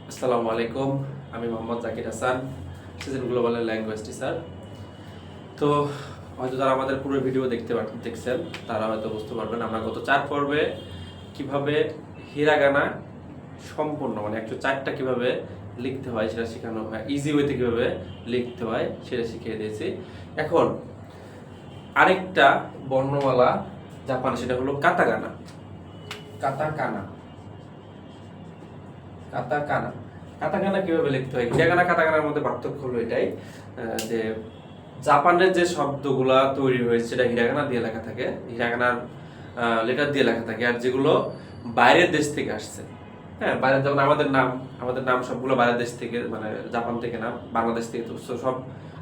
আসসালামু আলাইকুম। আমি মোহাম্মদ জাকির হাসান, সিজন গ্লোবালের ল্যাঙ্গুয়েজ টিচার। তো হয়তো যারা আমাদের পুরো ভিডিও দেখছেন তারা হয়তো বুঝতে পারবেন আমরা গত 4 পর্বে কিভাবে হিরাগানা সম্পূর্ণ মানে 104টা কিভাবে লিখতে হয় সেটা শেখানো হয়, ইজি ওয়েতে কিভাবে লিখতে হয় সেটা শিখিয়ে দিয়েছি। এখন আরেকটা বর্ণমালা জাপানে, সেটা হলো কাতাকানা। কাতাকানা কাতাকানা কাতাকানা কিভাবে লিখতে হয়, হিরাগানা কাতাকানার মধ্যে পার্থক্য হলো এটাই যে জাপানের যে শব্দগুলা তৈরি হয়েছে সেটা হিরাগানা দিয়ে লেখা থাকে, হিরাগানার লেটার দিয়ে লেখা থাকে। আর যেগুলো বাইরের দেশ থেকে আসছে, হ্যাঁ, বাইরের যেমন আমাদের নাম সবগুলো বাইরের দেশ থেকে, মানে জাপান থেকে নাম, বাংলাদেশ থেকে, তো সব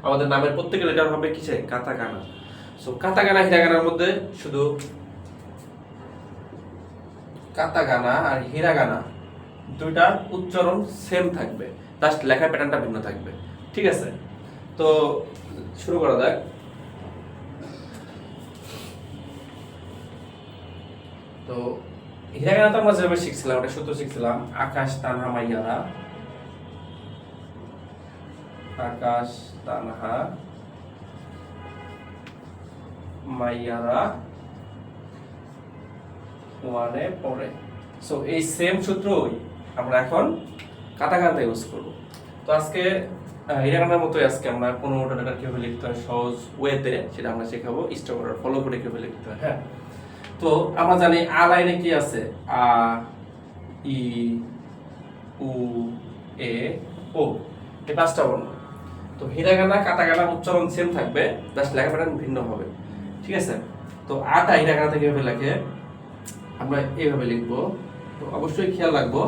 আমাদের নামের প্রত্যেকের লেটার হবে কিসে? কাতাকানা। সো কাতাকানা হিরাগানার মধ্যে শুধু কাতাকানা আর হিরাগানা দুইটার উচ্চারণ সেম থাকবে, জাস্ট লেখার প্যাটার্নটা ভিন্ন থাকবে। ঠিক আছে, তো শুরু করা যাক। তো হিরাগানা তো আমরা যেভাবে শিখছিলাম ওটা সূত্র শিখছিলাম, আকাশ তানহা মাইয়ারা, আকাশ তানহা মাইয়ারা ওয়ানে পড়ে। সো এই সেম সূত্রই আমরা এখন কাতাকানাতে ইউজ করব। তো আজকে হিরাগানার মতোই আজকে আমরা 15টা লেটার কিভাবে লিখতে হয় সহজ ওয়েতে সেটা আমরা শেখাবো, স্টপ অর্ডার ফলো করে কিভাবে লিখতে হয়। হ্যাঁ, তো আমরা জানি আ লাইনে কি আছে? আ, ই, উ, এ, ও, এই 5টা বর্ণ। তো হিরাগানা কাতাকানা উচ্চারণ সেম থাকবে, জাস্ট লেখা প্যাটার্ন ভিন্ন হবে। ঠিক আছে, তো আটা হিরাগানাতে কিভাবে লেখে আমরা এইভাবে লিখবো। তো অবশ্যই খেয়াল রাখবো,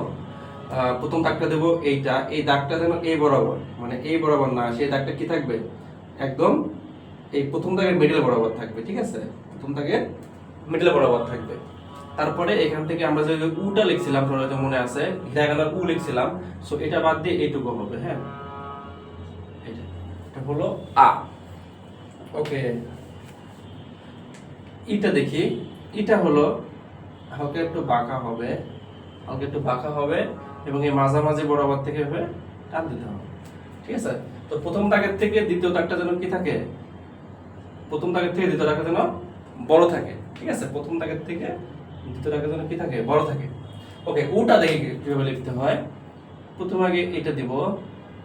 প্রথম দাগটা দেবো এইটা, এই দাগটা যেন এই বরাবর, মানে এই বরাবর না, সেই দাগটা কি থাকবে? একদম এই প্রথম দাগের মিডল বরাবর থাকবে। ঠিক আছে, প্রথম দাগের মিডল বরাবর থাকবে। তারপরে এখান থেকে আমরা যে উটা লিখছিলাম, হয়তো মনে আছে, হিরাগানার উ লিখছিলাম, সো এটা বাদ দিয়ে এইটুকু হবে। হ্যাঁ, এটা হলো আ। ওকে, ইটা দেখি, ইটা হলো হালকা একটু বাঁকা হবে, হালকা একটু বাঁকা হবে এবং এই মাঝামাঝি বরাবর থেকে এভাবে টান দিতে হবে। ঠিক আছে, তো প্রথম দাগের থেকে দ্বিতীয় দাগটা যেন কি থাকে? প্রথম দাগের থেকে দ্বিতীয় দাগটা যেন বড় থাকে। ঠিক আছে, প্রথম দাগের থেকে দ্বিতীয় দাগের যেন কি থাকে? বড় থাকে। ওকে, উটা দেখি কিভাবে লিখতে হয়। প্রথমে আগে এটা দিব,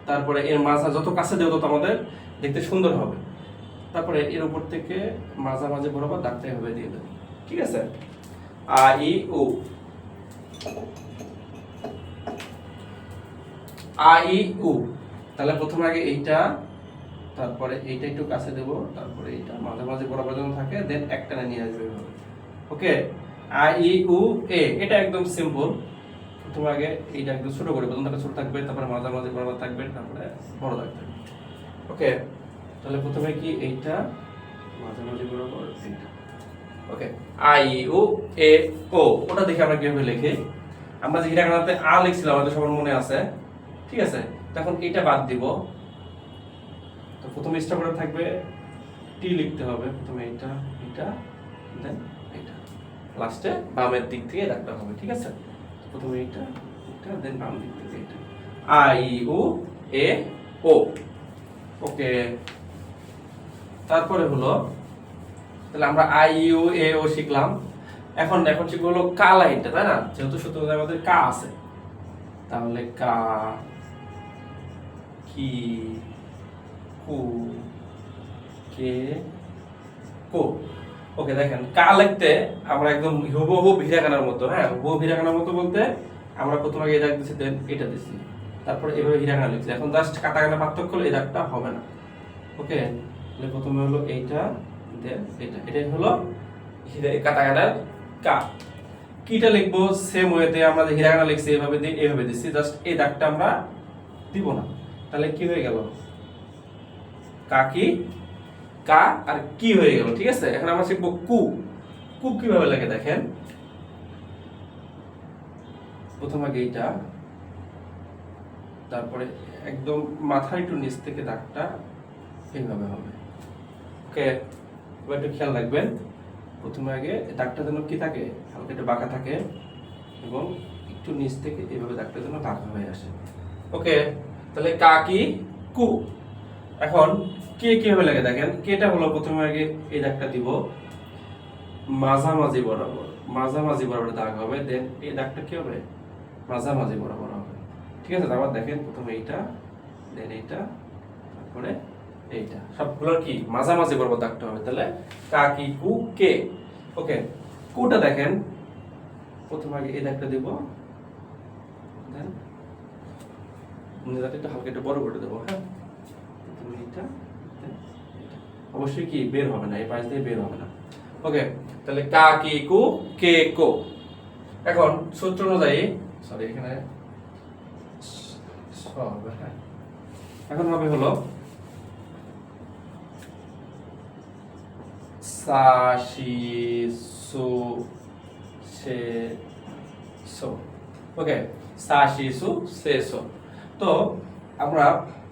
তারপরে এর মাঝা যত কাছে দেব তত আমাদের দেখতে সুন্দর হবে। তারপরে এর উপর থেকে মাঝামাঝি বরাবর দাগটা এভাবে দিয়ে দেব। ঠিক আছে, আ ই উ, আ ই উ। তাহলে প্রথমে আগে এইটা, তারপরে এইটা একটু কাছে দেব, তারপরে এইটা মাঝামাঝি বরাবর যেন থাকে, দেন একটানে নিয়ে আসবে এভাবে। ওকে, আ ই উ এ, এটা একদম সিম্পল। প্রথমে আগে এইটা একটু ছোট করে, প্রথম দাগটা ছোট থাকবে, তারপরে মাঝামাঝি বরাবর থাকবে, তারপরে বড় দাগ থাকবে। ওকে, তাহলে প্রথমে কি এইটা মাঝামাঝি বরাবর এইটা। ওকে, আই উ এ ও, ওটা দেখে আমরা কিভাবে লিখি। আমরা যে হিরাগানাতে আ লিখছিলাম আমাদের সবার মনে আছে। ঠিক আছে, তখন এটা বাদ দিব। তো প্রথমে স্টপ করে থাকবে, টি লিখতে হবে, প্রথমে এটা এটা দেন এটা, লাস্টে বামের দিক থেকে রাখতে হবে। ঠিক আছে, প্রথমে এটা এটা দেন বাম দিক থেকে এটা, আই উ এ ও। ওকে, তারপরে হলো, তাহলে আমরা আই ইউ এ ও শিখলাম। এখন এখন শিখবো হলো কা লাইনটা, তাই না? যেহেতু সূত্রে আমাদের কা আছে, তাহলে কা, কি, কু, কে, কো। ওকে, দেখেন কা লিখতে আমরা একদম হুবহু হিরাগানার মতো, হ্যাঁ, হুবহু হিরাগানার মতো বলতে আমরা প্রথমে আগে এই দাগ দিচ্ছি, দেন এটা দিচ্ছি, তারপরে এভাবে হিরাগানা লিখছি। এখন জাস্ট কাটাকানা পার্থক্য হলো এই দাগটা হবে না। ওকে, তাহলে প্রথমে হলো এইটা, দেন এটা, এটাই হলো কাটাকানার কা। কিটা লিখবো সেম ওয়েতে, আমরা যে হিরাগানা লিখছি এভাবে দিয়ে এইভাবে দিচ্ছি, জাস্ট এই দাগটা আমরা দিব না। তাহলে কি হয়ে গেল? কাকি, কা আর কি হয়ে গেল। ঠিক আছে, এখন আমরা শিখবো কু। কু কিভাবে লেখে দেখেন, প্রথম আগে এইটা, তারপরে একদম মাথার একটু নিচ থেকে দাগটা এইভাবে হবে। ওকে, এবার একটু খেয়াল রাখবেন, প্রথমে আগে দাগটা যেন কি থাকে? হালকা একটু বাঁকা থাকে এবং একটু নিচ থেকে এইভাবে দাগটা যেন বাঁকা হয়ে আসে। ওকে, তাহলে কা কি কু। এখন কে কিভাবে লাগে দেখেন, কেটা হলো প্রথমে আগে এই দাগটা দিব মাঝামাঝি বরাবর, মাঝামাঝি বরাবর দাগ হবে, দেন এই দাগটা কি হবে মাঝামাঝি বরাবর হবে। ঠিক আছে, তারপর দেখেন প্রথমে এইটা, দেন এইটা, তারপরে এইটা, সবগুলোর কি মাঝামাঝি বরাবর দাগটা হবে। তাহলে কা কি কু কে। ওকে, কুটা দেখেন প্রথমে আগে এই দাগটা দিব, দেন দাগটা হালকা একটু বড় করে দেবো। হ্যাঁ, প্রথমে এইটা, দেন এইটা। অবশ্যই কি বের হবে না, এই পাশ দিয়ে বের হবে না। ওকে, তাহলে কা কি কু কে কো। এখন সূত্র অনুযায়ী, সরি এখানে হবে, হ্যাঁ, এখন হবে হলো সা শি সু সে সো। ওকে, সা শি সু সে সো। তো আমরা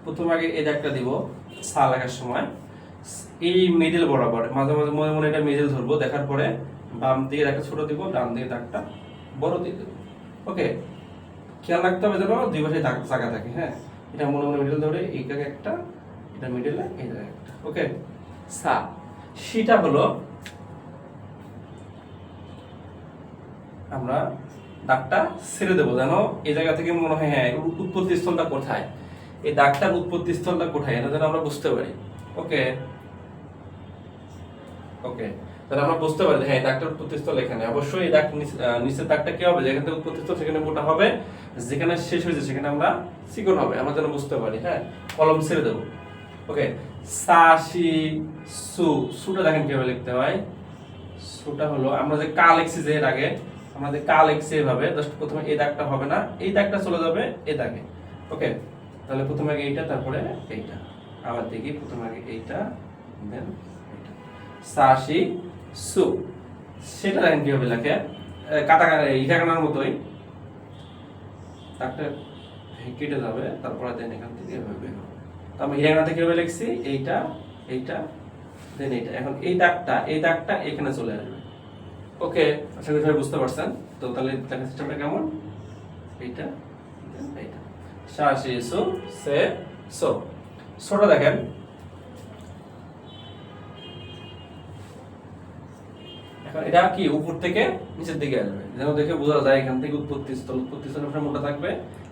প্রথম আগে এই দাগটা দিব সা লেখার সময় এই মিডল বরাবর, মাঝে মাঝে মনে মনে এটা মিডল ধরবো, দেখার পরে বাম দিকে একটা ছোট দিব, ডান দিকে দাগটা বড় দিয়ে দেবো। ওকে, খেয়াল রাখতে হবে যেন দুই পাশে দাগ জায়গা থাকে। হ্যাঁ, এটা মনে মনে মিডল ধরে এই জায়গায় একটা, এটা মিডলে এই জায়গায় একটা। ওকে, সা শিটা হলো আমরা দাগটা ছেড়ে দেবো যেন এই জায়গা থেকে মনে হয় হ্যাঁ উৎপত্তি স্থলটা কোথায়, এই দাগটার উৎপত্তি স্থলটা কোথায় এটা যেন আমরা বুঝতে পারি। ওকে, ওকে, তাহলে আমরা বুঝতে পারি হ্যাঁ দাগটার উৎপত্তি স্থল এখানে। অবশ্যই এই দাগ নিচের দাগটা কি হবে, যেখান থেকে উৎপত্তি স্থল সেখানে মোটা হবে, যেখানে শেষ হয়েছে সেখানে আমরা চিকন হবে, আমরা যেন বুঝতে পারি। হ্যাঁ, কলম ছেড়ে দেবো। ওকে, সা শি সু, সুটা দেখেন কিভাবে লিখতে হয়। সুটা হলো আমরা যে কা লিখছি যে এর আগে, আমরা যে কা লিখছি এভাবে, জাস্ট প্রথমে এই দাগটা হবে না, এই দাগটা চলে যাবে এই দাগে। ওকে, তাহলে প্রথমে আগে এইটা, তারপরে এইটা, আবার দেখি প্রথমে আগে এইটা, দেন এইটা, সা শি সু। সেটা দেখেন কিভাবে লেখে, কাটা ইটাকানার মতোই দাগটা কেটে যাবে, তারপরে দেন এখান থেকে এভাবে বের হবে। তো আমি হিরাকানাতে কিভাবে লিখছি, এইটা এইটা দেন এইটা। এখন এই দাগটা এখানে চলে আসবে। ওকে, আশা করি সবাই বুঝতে পারছেন। তো তাহলে লেখার সিস্টেমটা কেমন, এইটা দেন এইটা, সা শি সু সে সো। সোটা দেখেন এখন এটা কি উপর থেকে নিচের দিকে আসবে, যেন দেখে বোঝা যায় এখান থেকে উৎপত্তি স্থল, উৎপত্তি স্থল মোটা থাকবে,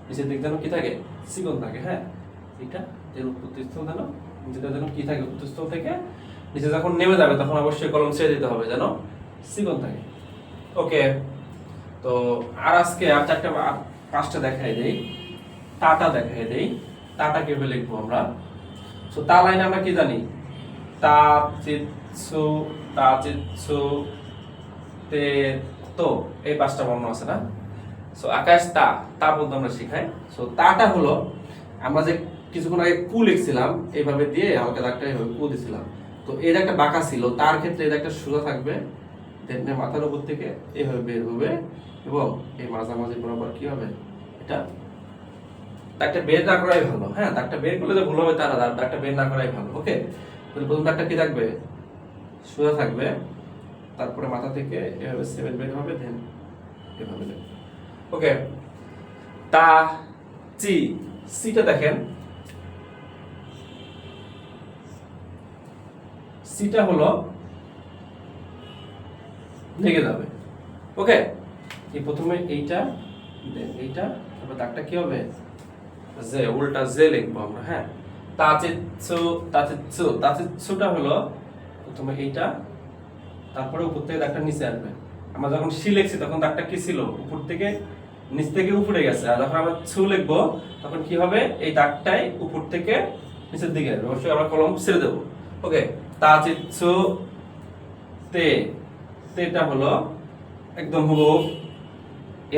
নিচের দিক যেন কি থাকে চিকন থাকে। হ্যাঁ, এটা এর উৎপত্তি স্থল যেন নিচেটা যেন কি থাকে, উৎপত্তি স্থল থেকে নিচে যখন নেমে যাবে তখন অবশ্যই কলম ছেড়ে দিতে হবে যেন চিকন থাকে। ওকে, তো আর আজকে আর চারটা পাঁচটা দেখাই দেই, টাটা দেখাই দেই। টাটা কিভাবে লিখবো আমরা। সো তা লাইনে আমরা কি জানি, তা চিৎসু, তা চিৎসু তে তো, এই পাঁচটা বর্ণ আছে না। সো আকাশ তা, তা বলতে আমরা শিখাই। সো তাটা হলো আমরা যে কিছুক্ষণ আগে কু লিখছিলাম এইভাবে দিয়ে হালকা দাগটা এইভাবে কু দিছিলাম, তো এই দাগটা বাঁকা ছিল, তার ক্ষেত্রে এই দাগটা সোজা থাকবে, দেন মাথার উপর থেকে এইভাবে বের হবে এবং এই মাঝামাঝি বরাবর কি হবে, এটা দাগটা বের না করাই ভালো। হ্যাঁ, দাগটা বের করলে যে ভুল হবে তার না, দাগটা বের না করাই ভালো। ওকে, তাহলে প্রথম দাগটা কি থাকবে, সোজা থাকবে, তারপরে মাথা থেকে এভাবে সেভেন বের হবে, দেন এভাবে লিখবে। ওকে, তা চি, সিটা দেখেন, সিটা হলো লেগে যাবে। ওকে, এই প্রথমে এইটা, দেন এইটা, তারপর দাগটা কি হবে জে, উল্টা জে লিখবো আমরা। হ্যাঁ, তাচিৎসু, তাচিৎসু, তাচিৎসুটা হলো প্রথমে এইটা, তারপরে উপর থেকে দাগটা নিচে আসবে। আমরা যখন শি লিখছি তখন দাগটা কি ছিল, উপর থেকে নিচ থেকে উপরে গেছে, আর যখন আমরা ছু লিখবো তখন কি হবে, এই দাগটাই উপর থেকে নিচের দিকে আসবে। অবশ্যই আমরা কলম ছেড়ে দেবো। ওকে, তাচিৎসু তে, তেটা হলো একদম হুবহু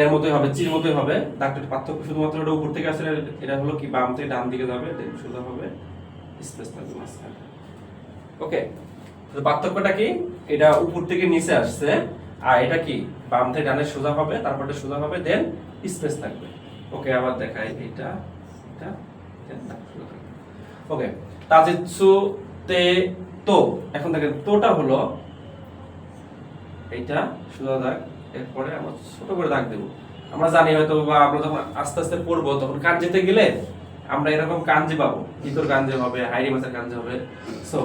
এর মতোই হবে, চির মতোই হবে, দাগটার পার্থক্য শুধুমাত্র এটা উপর থেকে আসলে এটা হলো কি বাম থেকে ডান দিকে যাবে, দেন সোজা হবে, স্পেস থাকবে মাঝখানে। ওকে, তো পার্থক্যটা কি, এটা উপর থেকে নিচে আসছে, আর এটা কি বাম থেকে ডানে সোজা হবে, তারপরটা সোজা হবে, দেন স্পেস থাকবে। ওকে, আবার দেখাই এটা, এটা দেন সোজা থাকবে। ওকে, তাজিৎসু তে তো, এখন দেখেন তোটা হলো এইটা সোজা দাগ, এরপরে আমরা ছোট করে দাগ দেব, আমরা জানি হয়তো বা আমরা যখন আস্তে আস্তে পড়বো তখন কাঞ্জিতে গেলে আমরা এরকম কাঞ্জি পাবো, ইতর কাঞ্জি হবে, হাইরি মাছের কাঞ্জি হবে। সো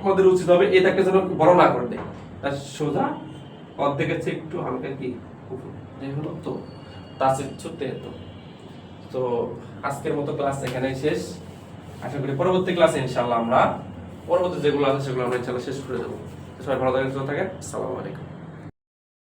আমাদের উচিত হবে এটাকে যেন বড় না করে দেয়, তার সোজা অর্ধেকের চেয়ে একটু হালকা কি যে হলো তো তার চেয়ে ছোট্ট এত। তো আজকের মতো ক্লাস এখানেই শেষ। আশা করি পরবর্তী ক্লাসে ইনশাআল্লাহ আমরা পরবর্তী যেগুলো আছে সেগুলো আমরা ইনশাআল্লাহ শেষ করে দেবো। সবাই ভালো থাকেন, সুস্থ থাকেন। আসসালামু আলাইকুম।